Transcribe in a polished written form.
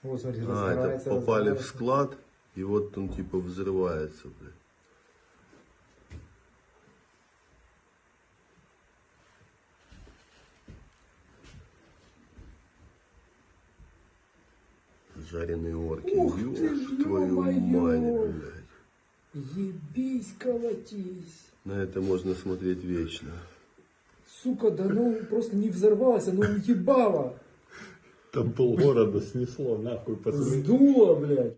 Вот, смотри, А, разгорается, это попали в разгорается. склад, и вот он типа взрывается, блядь. Жареные орки. Ух ты, Ёб твою ё-моё! мать, блядь. Ебись, колотись. На это можно смотреть вечно. Сука, да ну просто не взорвалось, оно уебало. Там полгорода снесло, нахуй, пацаны. Сдуло, блядь.